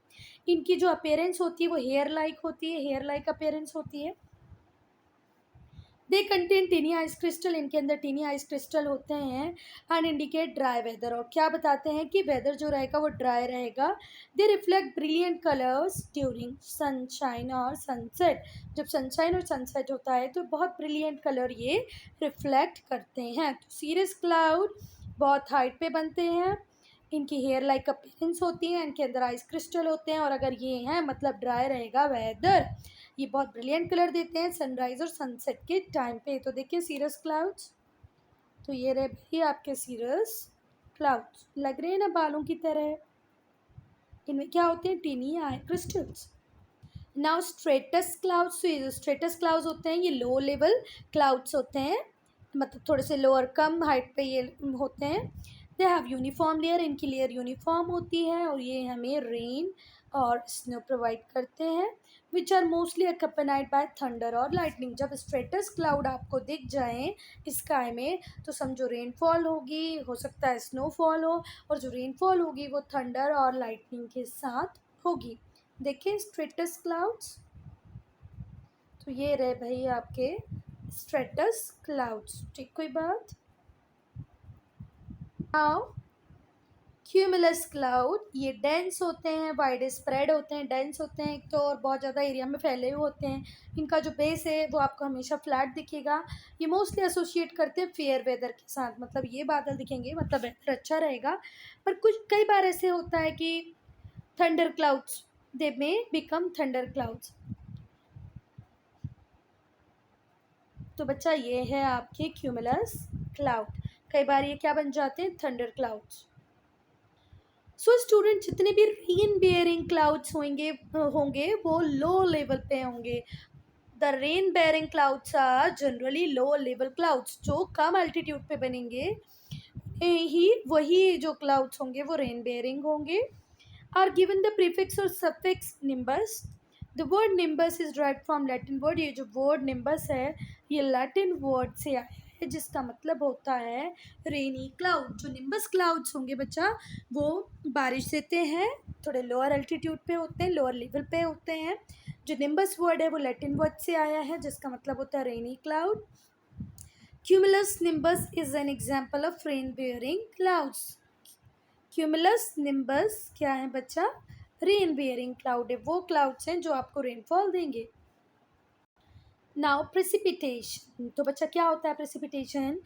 इनकी जो अपीयरेंस होती है वो हेयर लाइक होती है, हेयर लाइक अपीयरेंस होती है। They contain tiny ice crystal, इनके अंदर टीनी आइस क्रिस्टल होते हैं। एंड इंडिकेट ड्राई वेदर, और क्या बताते हैं कि वेदर जो रहेगा वो ड्राई रहेगा। दे reflect brilliant colours during sunshine और सनसेट। जब सनशाइन और सनसेट होता है तो बहुत ब्रिलियंट कलर ये रिफ्लेक्ट करते हैं। तो सीरस क्लाउड बहुत हाइट पे बनते हैं, इनकी हेयर लाइक अपीयरेंस होती है, इनके अंदर आइस क्रिस्टल होते हैं, और अगर ये हैं मतलब ड्राई रहेगा वेदर। ये बहुत ब्रिलियंट कलर देते हैं सनराइज और सनसेट के टाइम पे। तो देखिए सीरस क्लाउड्स, तो ये रहे भाई आपके सीरस क्लाउड्स, लग रहे हैं ना बालों की तरह। इनमें क्या होते हैं, टीनी आई क्रिस्टल्स। नाउ स्ट्रेटस क्लाउड्स, तो ये जो स्ट्रेटस क्लाउड्स होते हैं ये लो लेवल क्लाउड्स होते हैं, मतलब थोड़े से लोअर, कम हाइट पे ये होते हैं। दे हैव यूनिफॉर्म लेयर, इनकी लेयर यूनिफॉर्म होती है, और ये हमें रेन और स्नो प्रोवाइड करते हैं। Which are mostly accompanied by thunder और लाइटनिंग। जब स्ट्रेटस क्लाउड आपको दिख जाएं स्काई में तो समझो रेनफॉल होगी, हो सकता है स्नोफॉल हो, और जो रेनफॉल होगी वो थंडर और लाइटनिंग के साथ होगी। देखिए स्ट्रेटस क्लाउड्स, तो ये रहे भाई आपके स्ट्रेटस क्लाउड्स। ठीक, कोई बात। नाउ क्यूमुलस क्लाउड, ये डेंस होते हैं, वाइड स्प्रेड होते हैं, डेंस होते हैं एक तो, और बहुत ज़्यादा एरिया में फैले हुए होते हैं। इनका जो बेस है वो आपको हमेशा फ्लैट दिखेगा। ये मोस्टली एसोसिएट करते हैं फेयर वेदर के साथ, मतलब ये बादल दिखेंगे मतलब वेदर अच्छा रहेगा। पर कुछ कई बार ऐसे होता है कि थंडर क्लाउड्स, दे मे बिकम थंडर क्लाउड्स। तो बच्चा ये है आपके क्यूमुलस क्लाउड, कई बार ये क्या बन जाते हैं, थंडर क्लाउड्स। सो स्टूडेंट जितने भी रेन बेयरिंग क्लाउड्स होंगे वो लो लेवल पे होंगे। The rain bearing clouds are generally low level clouds, जो कम अल्टीट्यूड पे बनेंगे ही वही जो क्लाउड्स होंगे वो रेन बेयरिंग होंगे। आर गिवन द प्रीफिक्स और suffix nimbus. The word nimbus is derived from Latin word, ये जो वर्ड निम्बस है ये लैटिन वर्ड से आया है जिसका मतलब होता है रेनी क्लाउड। जो निम्बस क्लाउड्स होंगे बच्चा वो बारिश देते हैं, थोड़े लोअर अल्टीट्यूड पे होते हैं, लोअर लेवल पे होते हैं। जो निम्बस वर्ड है वो लैटिन वर्ड से आया है जिसका मतलब होता है rainy cloud. Cumulonimbus is an example of rain bearing clouds. Cumulonimbus क्या है बच्चा, रेन बेयरिंग क्लाउड है, वो क्लाउड्स हैं जो आपको रेनफॉल देंगे। नाउ प्रेसिपिटेशन, तो बच्चा क्या होता है प्रेसिपिटेशन,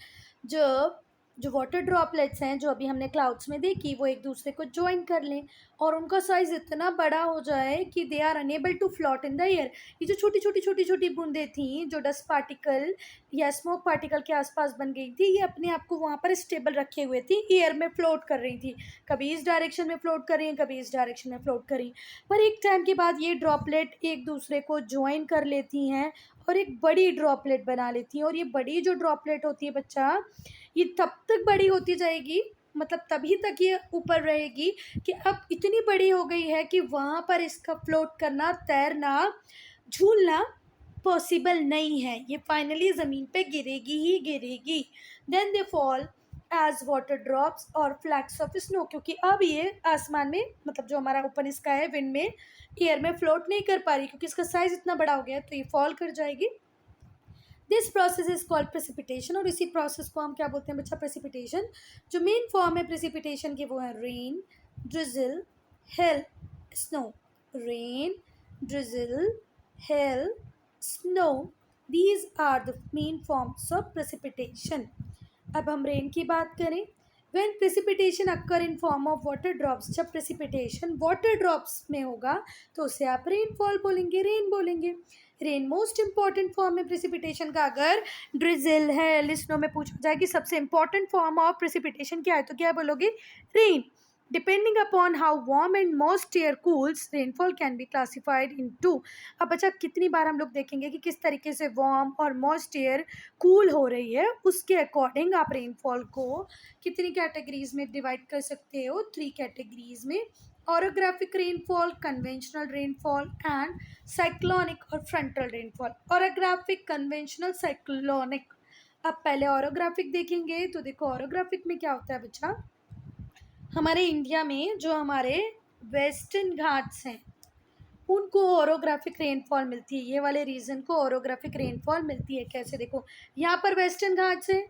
जो वाटर ड्रॉपलेट्स हैं जो अभी हमने क्लाउड्स में देखी वो एक दूसरे को ज्वाइन कर लें और उनका साइज इतना बड़ा हो जाए कि they are unable to float in the air. ये जो छोटी छोटी छोटी छोटी बूंदें थी जो डस्ट पार्टिकल या स्मोक पार्टिकल के आसपास बन गई थी, ये अपने आप को वहाँ पर स्टेबल रखे हुए थी, एयर में फ्लोट कर रही थी। कभी इस डायरेक्शन में फ्लोट कर रही हैं, कभी इस डायरेक्शन में फ्लोट कर रही हैं। पर एक टाइम के बाद ये ड्रॉपलेट एक दूसरे को ज्वाइन कर लेती हैं और एक बड़ी ड्रॉपलेट बना लेती हैं। और ये बड़ी जो ड्रॉपलेट होती है बच्चा, ये तब तक बड़ी होती जाएगी, मतलब तभी तक ये ऊपर रहेगी कि अब इतनी बड़ी हो गई है कि वहाँ पर इसका फ्लोट करना, तैरना, झूलना पॉसिबल नहीं है। ये फाइनली ज़मीन पे गिरेगी ही गिरेगी। Then they fall as water drops और फ्लैक्स ऑफ स्नो, क्योंकि अब ये आसमान में, मतलब जो हमारा ओपन स्काई है, विंड में, एयर में फ्लोट नहीं कर पा रही क्योंकि इसका साइज इतना बड़ा हो गया है, तो ये फॉल कर जाएगी। This process is called precipitation. और इसी प्रोसेस को हम क्या बोलते हैं बच्चा? प्रेसिपिटेशन। जो मेन फॉर्म है प्रेसिपिटेशन की वो है rain, drizzle, hail, snow. Rain, drizzle, hail, snow, these are the main forms of precipitation. अब हम रेन की बात करें। When precipitation occur in form of water drops, जब precipitation water drops में होगा तो उसे आप रेनफॉल बोलेंगे, रेन बोलेंगे। रेन मोस्ट इंपॉर्टेंट फॉर्म है प्रेसिपिटेशन का। अगर ड्रिजल है, स्नो में पूछा जाए कि सबसे इंपॉर्टेंट फॉर्म ऑफ प्रेसिपिटेशन क्या है, तो क्या बोलोगे? Rain. Depending upon how warm and moist air cools, rainfall can be classified into. अब बच्चा कितनी बार हम लोग देखेंगे कि किस तरीके से वार्म और मॉइस्ट एयर कूल हो रही है, उसके अकॉर्डिंग आप रेनफॉल को कितनी कैटेगरीज में डिवाइड कर सकते हो? 3 कैटेगरीज में। Orographic rainfall, conventional rainfall and cyclonic और frontal rainfall. Orographic, conventional, cyclonic. अब पहले ऑरोग्राफिक देखेंगे। तो देखो ऑरोग्राफिक में क्या होता है बच्चा? हमारे इंडिया में जो हमारे वेस्टर्न घाट्स हैं उनको ऑरोग्राफिक रेनफॉल मिलती है। ये वाले रीजन को ऑरोग्राफिक रेनफॉल मिलती है। कैसे? देखो यहाँ पर वेस्टर्न घाट्स है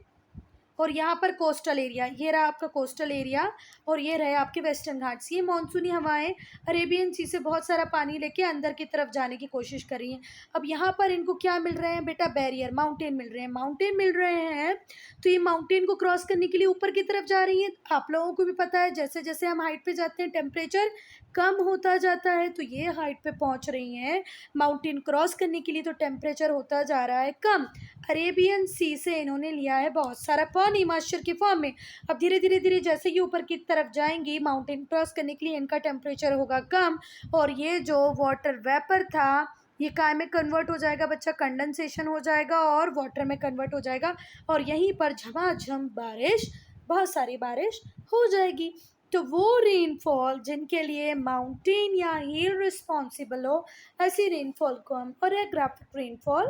और यहाँ पर कोस्टल एरिया, ये रहा आपका कोस्टल एरिया और ये रहे आपके वेस्टर्न घाट्स। ये मानसूनी हवाएं अरेबियन सी से बहुत सारा पानी लेके अंदर की तरफ जाने की कोशिश कर रही हैं। अब यहाँ पर इनको क्या मिल रहे हैं बेटा? बैरियर, माउंटेन मिल रहे हैं। माउंटेन मिल रहे हैं तो ये माउंटेन को क्रॉस करने के लिए ऊपर की तरफ जा रही हैं। आप लोगों को भी पता है जैसे जैसे हम हाइट पे जाते हैं टेम्परेचर कम होता जाता है, तो ये हाइट पे पहुँच रही हैं माउंटेन क्रॉस करने के लिए, तो टेम्परेचर होता जा रहा है कम। अरेबियन सी से इन्होंने लिया है बहुत सारा पानी मॉइस्चर के फॉर्म में। अब धीरे धीरे धीरे जैसे ही ऊपर की तरफ जाएंगी माउंटेन क्रॉस करने के लिए, इनका टेम्परेचर होगा कम और ये जो वाटर वेपर था ये काय में कन्वर्ट हो जाएगा बच्चा? कंडेंसेशन हो जाएगा और वाटर में कन्वर्ट हो जाएगा और यहीं पर झमाझम बारिश, बहुत सारी बारिश हो जाएगी। तो वो रेनफॉल जिनके लिए माउंटेन या हिल रिस्पॉन्सिबल हो, ऐसी रेनफॉल को हम ओरेग्राफिक रेनफॉल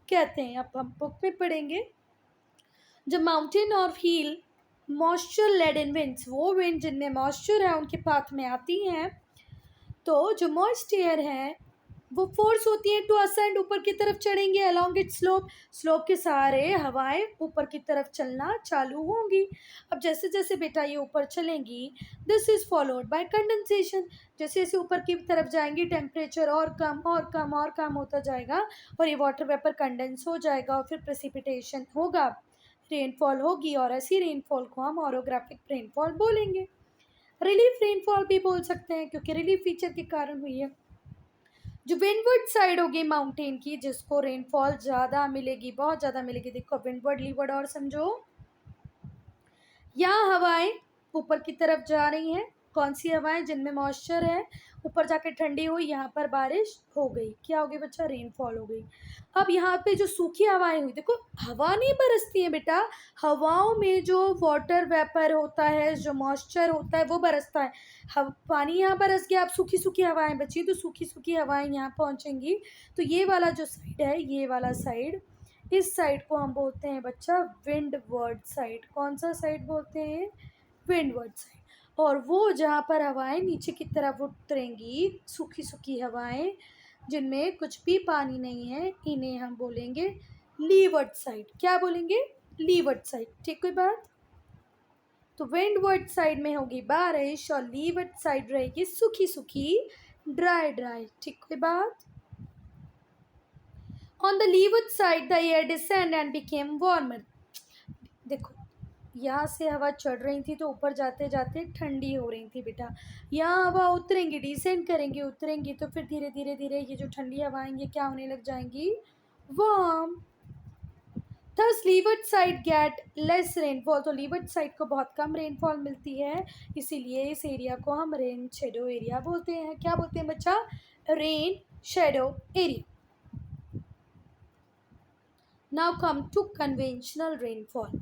कहते हैं। अब हम बुक में पढ़ेंगे। जब माउंटेन और हिल मॉइस्चर लेडन विंड्स, वो विंड जिनमें मॉइस्चर है उनके पाथ में आती हैं, तो जो मॉइस्ट एयर है वो फोर्स होती है टू असेंड, ऊपर की तरफ चढ़ेंगे अलोंग इट स्लोप। स्लोप के सहारे हवाएं ऊपर की तरफ चलना चालू होंगी। अब जैसे जैसे बेटा ये ऊपर चलेंगी, this is followed by condensation. जैसे जैसे ऊपर की तरफ जाएंगी टेम्परेचर और कम और कम और कम होता जाएगा और ये वाटर वेपर कंडेंस हो जाएगा और फिर प्रेसिपिटेशन होगा, रेनफॉल होगी और ऐसी रेनफॉल को हम ऑरोग्राफिक रेनफॉल बोलेंगे। रिलीफ रेनफॉल भी बोल सकते हैं क्योंकि रिलीफ फीचर के कारण हुई है। जो विंडवर्ड साइड होगी माउंटेन की, जिसको रेनफॉल ज़्यादा मिलेगी, बहुत ज़्यादा मिलेगी। देखो विंडवर्ड, लीवर्ड और समझो। यहाँ हवाएं ऊपर की तरफ जा रही हैं। कौन सी हवाएं? जिनमें मॉइस्चर है, ऊपर जाके ठंडी हुई, यहाँ पर बारिश हो गई, क्या हो गई बच्चा? रेनफॉल हो गई। अब यहाँ पे जो सूखी हवाएं हुई, देखो हवा नहीं बरसती है बेटा, हवाओं में जो वाटर वेपर होता है, जो मॉइस्चर होता है वो बरसता है। पानी यहाँ बरस गया, अब सूखी सूखी हवाएं बची, तो सूखी सूखी हवाएं यहाँ पहुँचेंगी। तो ये वाला जो साइड है, ये वाला साइड, इस साइड को हम बोलते हैं बच्चा विंडवर्ड साइड। कौन सा साइड बोलते हैं? Windward side. और वो जहाँ पर हवाएं नीचे की तरफ उतरेंगी, सूखी सूखी हवाएं जिनमें कुछ भी पानी नहीं है, इन्हें हम बोलेंगे लीवर्ड साइड। क्या बोलेंगे? Levered side. ठीक, कोई बात? तो विंडवर्ड साइड में होगी बारिश और लीवर्ड साइड रहेगी सूखी सूखी, ड्राई ड्राई। ठीक, कोई बात? On the leeward side, the air descended and became warmer. देखो यहाँ से हवा चढ़ रही थी तो ऊपर जाते जाते ठंडी हो रही थी बेटा। यहाँ हवा उतरेंगी, डिसेंड करेंगी, उतरेंगी तो फिर धीरे धीरे धीरे ये जो ठंडी हवाएं ये क्या होने लग जाएंगी, warm. Thus leeward side get less rainfall, तो leeward side को बहुत कम रेनफॉल मिलती है, इसीलिए इस एरिया को हम रेन शेडो एरिया बोलते हैं। क्या बोलते हैं बच्चा, rain shadow area. Now come to conventional rainfall.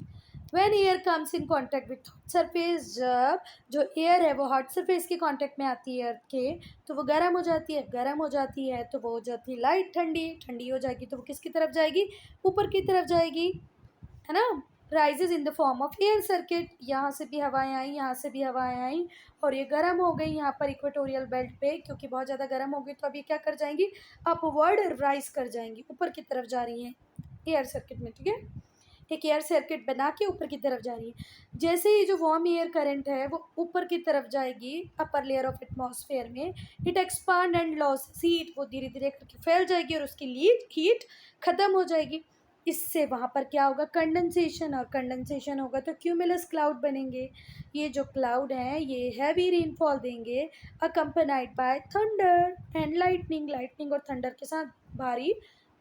When air comes in contact with hot surface, जब जो एयर है वो हॉट सरफेस के कांटेक्ट में आती है अर्थ के, तो वो गर्म हो जाती है, गर्म हो जाती है तो वो हो जाती है लाइट, ठंडी, ठंडी हो जाएगी तो वो किसकी तरफ जाएगी, ऊपर की तरफ जाएगी, है ना। Rises in the form of air circuit, यहाँ से भी हवाएं आई, यहाँ से भी हवाएं आई और ये गर्म हो गई यहाँ पर इक्वेटोरियल बेल्ट पे, क्योंकि बहुत ज़्यादा गर्म हो गई तो अब ये क्या कर जाएंगी, अपवर्ड राइज कर जाएंगी, ऊपर की तरफ जा रही हैं एयर सर्किट में, ठीक है। एक एयर सर्किट बना के ऊपर की तरफ जा रही है। जैसे ही जो वार्म एयर करंट है वो ऊपर की तरफ जाएगी अपर लेयर ऑफ एटमॉस्फेयर में, it expand and loss heat, वो धीरे धीरे करके फैल जाएगी और उसकी हीट खत्म हो जाएगी। इससे वहाँ पर क्या होगा, कंडेंसेशन, और कंडेंसेशन होगा तो क्यूमुलस क्लाउड बनेंगे। ये जो क्लाउड हैं ये हैवी रेनफॉल देंगे, accompanied by thunder and lightning, lightning और थंडर के साथ भारी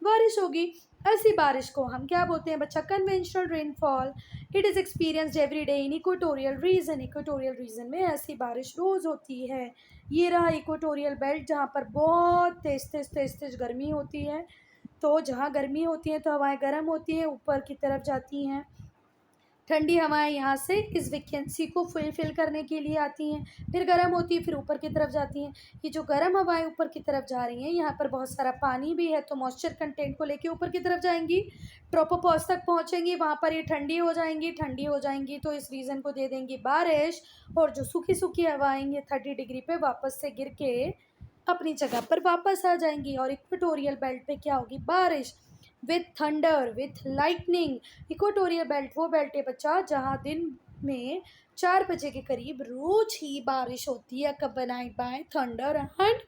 बारिश होगी। ऐसी बारिश को हम क्या बोलते हैं बच्चा, conventional rainfall. It is experienced every day in equatorial region, equatorial region में ऐसी बारिश रोज़ होती है। ये रहा इक्वेटोरियल बेल्ट जहाँ पर बहुत तेज गर्मी होती है, तो जहाँ गर्मी होती है तो हवाएं गर्म होती हैं, ऊपर की तरफ जाती हैं, ठंडी हवाएं यहाँ से इस वैकेंसी को फुलफिल करने के लिए आती हैं, फिर गर्म होती है, फिर ऊपर की तरफ जाती हैं। ये जो गर्म हवाएं ऊपर की तरफ जा रही हैं, यहाँ पर बहुत सारा पानी भी है तो मॉइस्चर कंटेंट को लेके ऊपर की तरफ जाएंगी, ट्रोपोपॉज तक पहुँचेंगी, वहाँ पर ये ठंडी हो जाएंगी, ठंडी हो जाएंगी तो इस रीजन को दे देंगी बारिश, और जो सूखी सूखी हवाएं ये 30 डिग्री पे वापस से गिर के अपनी जगह पर वापस आ जाएंगी, और इक्वेटोरियल बेल्ट पे क्या होगी, बारिश with thunder with lightning. Equatorial belt वो बेल्ट है बच्चा जहाँ दिन में 4 बजे के करीब रोज ही बारिश होती है, accompanied by thunder and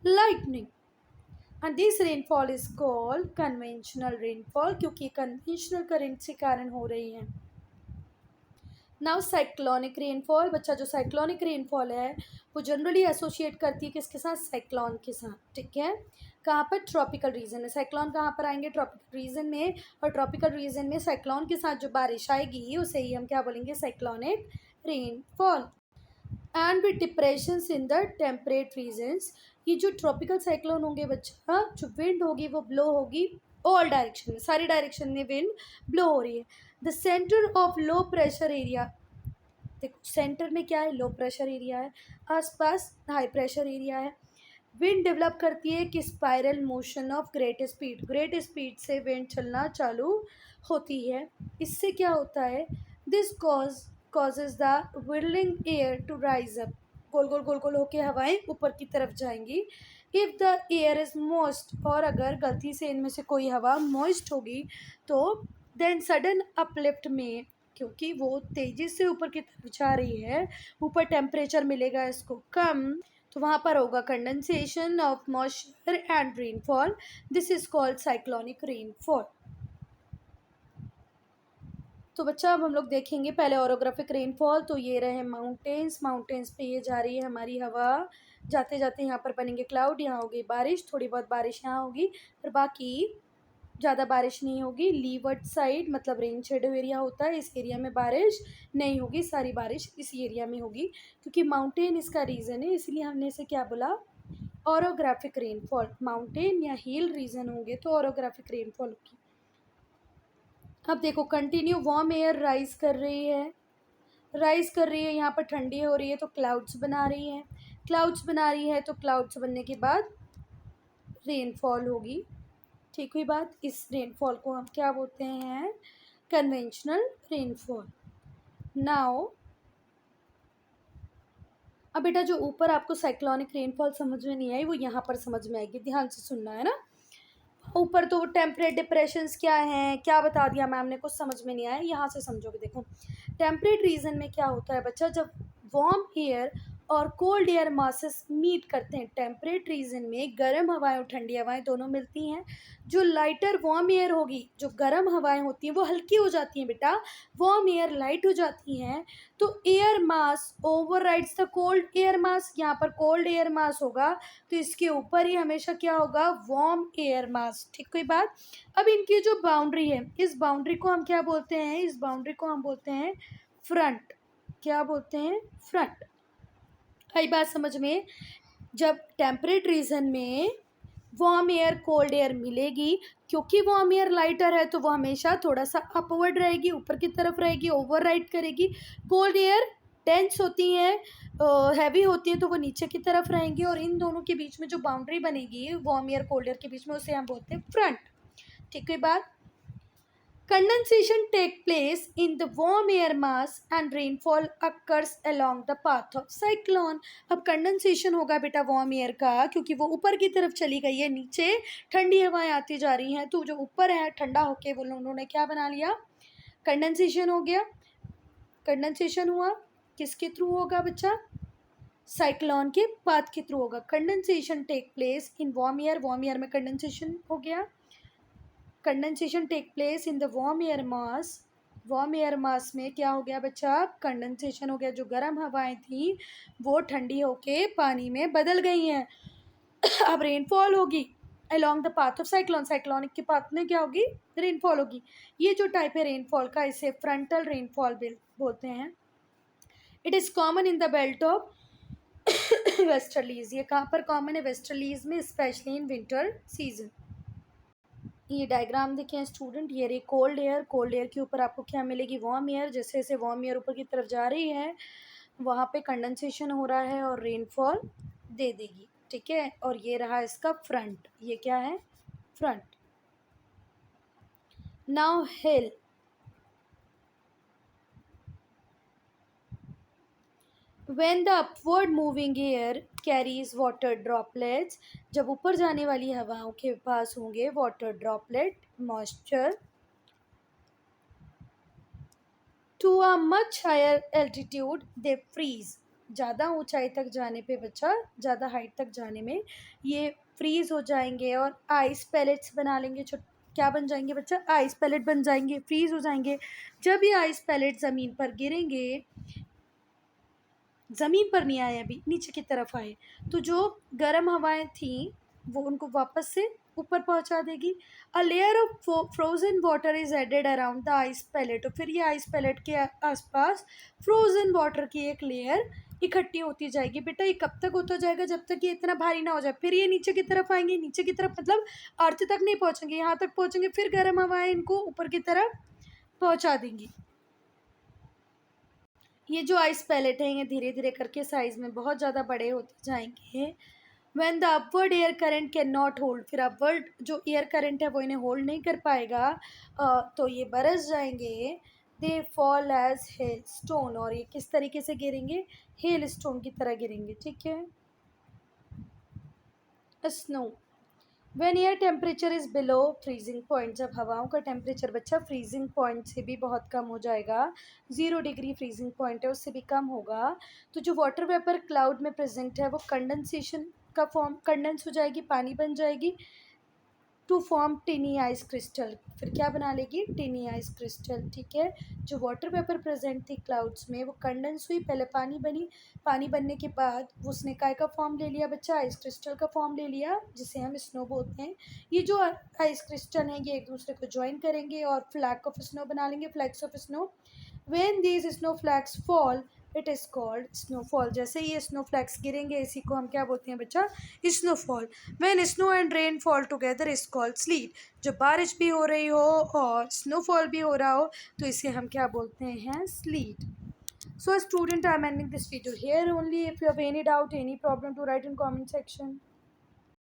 lightning, and this rainfall is called conventional rainfall, क्योंकि कन्वेंशनल करंट के कारण हो रही है। नाउ साइक्लोनिक रेनफॉल, बच्चा जो साइक्लोनिक रेनफॉल है वो जनरली एसोसिएट करती है किसके साथ, साइक्लोन के साथ, ठीक है। कहाँ पर, ट्रॉपिकल रीजन में। साइक्लोन कहाँ पर आएंगे, ट्रॉपिकल रीजन में, और ट्रॉपिकल रीजन में साइक्लोन के साथ जो बारिश आएगी उसे ही हम क्या बोलेंगे, cyclonic rainfall. And with depressions in the temperate regions, ये जो ट्रॉपिकल साइक्लोन होंगे बच्चा, जो विंड होगी वो ब्लो होगी ऑल डायरेक्शन में, सारी डायरेक्शन में विंड ब्लो हो रही है। The centre of low pressure area, देखो सेंटर में क्या है, लो प्रेशर एरिया है, आसपास हाई प्रेशर एरिया है। विंड डेवलप करती है कि spiral motion of great speed, great speed से विंड चलना चालू होती है। इससे क्या होता है, this causes the whirling air to rise up, गोल गोल गोल गोल होके हवाएं ऊपर की तरफ जाएंगी। If the air is moist, और अगर गलती से इनमें से कोई हवा मॉइस्ट होगी तो देन सडन अपलिफ्ट में, क्योंकि वो तेज़ी से ऊपर की तरफ जा रही है, ऊपर टेम्परेचर मिलेगा इसको कम, तो वहाँ पर होगा condensation of moisture and rainfall. This is called cyclonic rainfall. तो बच्चा अब हम लोग देखेंगे पहले ओरोग्राफिक रेनफॉल। तो ये रहे माउंटेन्स, माउंटेन्स पे ये जा रही है हमारी हवा, जाते जाते यहाँ पर बनेंगे क्लाउड, यहाँ होगी बारिश, थोड़ी बहुत बारिश यहाँ होगी, और बाकी ज़्यादा बारिश नहीं होगी। लीवर्ड साइड मतलब रेन शेडो एरिया होता है, इस एरिया में बारिश नहीं होगी, सारी बारिश इस एरिया में होगी, क्योंकि माउंटेन इसका रीज़न है, इसलिए हमने इसे क्या बोला, ओरोग्राफिक रेनफॉल। माउंटेन या हिल रीजन होंगे तो ओरोग्राफिक रेनफॉल होगी। अब देखो कंटिन्यू वार्म एयर राइज कर रही है, राइज कर रही है, यहाँ पर ठंडी हो रही है तो क्लाउड्स बना रही है, क्लाउड्स बना रही है तो क्लाउड्स बनने के बाद रेनफॉल होगी, ठीक हुई बात। इस रेनफॉल को हम क्या बोलते हैं, कन्वेंशनल रेनफॉल। नाउ अब बेटा जो ऊपर आपको साइक्लोनिक रेनफॉल समझ में नहीं आई वो यहाँ पर समझ में आएगी, ध्यान से सुनना है ना। ऊपर तो टेम्परेट डिप्रेशंस क्या हैं, क्या बता दिया मैम ने, कुछ समझ में नहीं आया, यहाँ से समझोगे। देखो टेम्परेट रीजन में क्या होता है बच्चा, जब वार्म एयर और कोल्ड एयर मासेस मीट करते हैं। टेम्परेट रीजन में गर्म हवाएं और ठंडी हवाएं दोनों मिलती हैं। जो लाइटर वार्म एयर होगी, जो गर्म हवाएं होती हैं वो हल्की हो जाती हैं बेटा, वार्म एयर लाइट हो जाती हैं। तो air mass overrides the cold air mass. यहाँ पर कोल्ड एयर मास होगा तो इसके ऊपर ही हमेशा क्या होगा, वार्म एयर मास। ठीक, कोई बात। अब इनकी जो बाउंड्री है, इस बाउंड्री को हम क्या बोलते हैं, इस बाउंड्री को हम बोलते हैं फ्रंट। क्या बोलते हैं, फ्रंट। आई बात समझ में। जब टेम्परेट रीजन में वार्म एयर कोल्ड एयर मिलेगी, क्योंकि वार्म एयर लाइटर है तो वो हमेशा थोड़ा सा अपवर्ड रहेगी, ऊपर की तरफ रहेगी, ओवरराइड करेगी। कोल्ड एयर डेंस होती हैं, हैवी होती हैं, तो वो नीचे की तरफ रहेंगी। और इन दोनों के बीच में जो बाउंड्री बनेगी वार्म एयर कोल्ड एयर के बीच में, उसे हम बोलते हैं फ्रंट। ठीक है बात। Condensation take place in the warm air mass and rainfall occurs along the path of cyclone. अब कंडेंसेशन होगा बेटा वार्म एयर का, क्योंकि वो ऊपर की तरफ चली गई है, नीचे ठंडी हवाएं आती जा रही हैं, तो जो ऊपर है ठंडा होके वो उन्होंने क्या बना लिया, कंडेंसेशन हो गया। कंडेंसेशन हुआ किसके थ्रू होगा बच्चा, साइक्लोन के पाथ के थ्रू होगा। Condensation take place in warm air, warm air में कंडेंसेशन हो गया। Condensation take place in the warm air mass, warm air mass में क्या हो गया बच्चा, कंडेंसेशन हो गया। जो गर्म हवाएं थी वो ठंडी होके पानी में बदल गई हैं। अब रेनफॉल होगी along the path of cyclone, cyclonic के पाथ में क्या होगी, रेनफॉल होगी। ये जो टाइप है रेनफॉल का, इसे फ्रंटल रेनफॉल बोलते हैं। It is common in the belt of westerlies. ये कहाँ पर कॉमन है, वेस्टर्लीज में, स्पेशली इन विंटर सीजन। ये डायग्राम देखें स्टूडेंट, ये रही कोल्ड एयर, कोल्ड एयर के ऊपर आपको क्या मिलेगी, वार्म एयर। जैसे जैसे वार्म एयर ऊपर की तरफ जा रही है वहाँ पे कंडेंसेशन हो रहा है और रेनफॉल दे देगी। ठीक है, और ये रहा इसका फ्रंट, ये क्या है, front. Now hill. When the upward moving air carries water droplets, जब ऊपर जाने वाली हवाओं के पास होंगे water droplet, moisture, to a much higher altitude they freeze. ज़्यादा ऊंचाई तक जाने पे बच्चा, ज़्यादा हाइट तक जाने में ये फ्रीज हो जाएंगे और आइस पैलेट्स बना लेंगे। क्या बन जाएंगे बच्चा, आइस पैलेट बन जाएंगे, फ्रीज हो जाएंगे। जब ये आइस पैलेट ज़मीन पर गिरेंगे, ज़मीन पर नहीं आए अभी, नीचे की तरफ आए, तो जो गर्म हवाएं थी वो उनको वापस से ऊपर पहुंचा देगी। A layer of frozen water is added around the ice pellet. और फिर ये आइस पैलेट के आसपास फ्रोजन वाटर की एक लेयर इकट्ठी होती जाएगी। बेटा ये कब तक होता जाएगा, जब तक ये इतना भारी ना हो जाए। फिर ये नीचे की तरफ आएंगे, नीचे की तरफ मतलब अर्थ तक नहीं पहुंचेंगे, यहाँ तक पहुंचेंगे, फिर गर्म हवाएं इनको ऊपर की तरफ पहुंचा देंगी। ये जो आइस पैलेट है ये धीरे धीरे करके साइज में बहुत ज़्यादा बड़े होते जाएंगे। When the upward air current can not hold, फिर अपवर्ड जो एयर करंट है वो इन्हें होल्ड नहीं कर पाएगा, तो ये बरस जाएंगे। They fall as hail stone, और ये किस तरीके से गिरेंगे, हेल स्टोन की तरह गिरेंगे। ठीक है। Snow. When air temperature is below freezing point, जब हवाओं का टेम्परेचर बच्चा फ्रीजिंग पॉइंट से भी बहुत कम हो जाएगा, 0 डिग्री फ्रीजिंग पॉइंट है उससे भी कम होगा, तो जो वाटर वेपर क्लाउड में प्रेजेंट है वो कंडेंसेशन का फॉर्म, कंडेंस हो जाएगी, पानी बन जाएगी, to form tiny ice crystal. फिर क्या बना लेगी, टिनी आइस क्रिस्टल। ठीक है। जो वाटर वेपर प्रेजेंट थी क्लाउड्स में वो कंडेंस हुई, पहले पानी बनी, पानी बनने के बाद उसने काय का फॉर्म ले लिया बच्चा, आइस क्रिस्टल का फॉर्म ले लिया, जिसे हम स्नो बोलते हैं। ये जो आइस क्रिस्टल हैं ये एक दूसरे को ज्वाइन करेंगे और फ्लैग ऑफ स्नो बना लेंगे, flags of snow. When these snow flags fall it is called snowfall. जैसे ये स्नो फ्लैक्स गिरेंगे इसी को हम क्या बोलते हैं बच्चा, snowfall. When snow and rain fall together is called slit. जब बारिश भी हो रही हो और स्नोफॉल भी हो रहा हो तो इसे हम क्या बोलते हैं, slit. So student, I am ending this video here only. If you have any doubt, any problem, to write in comment section.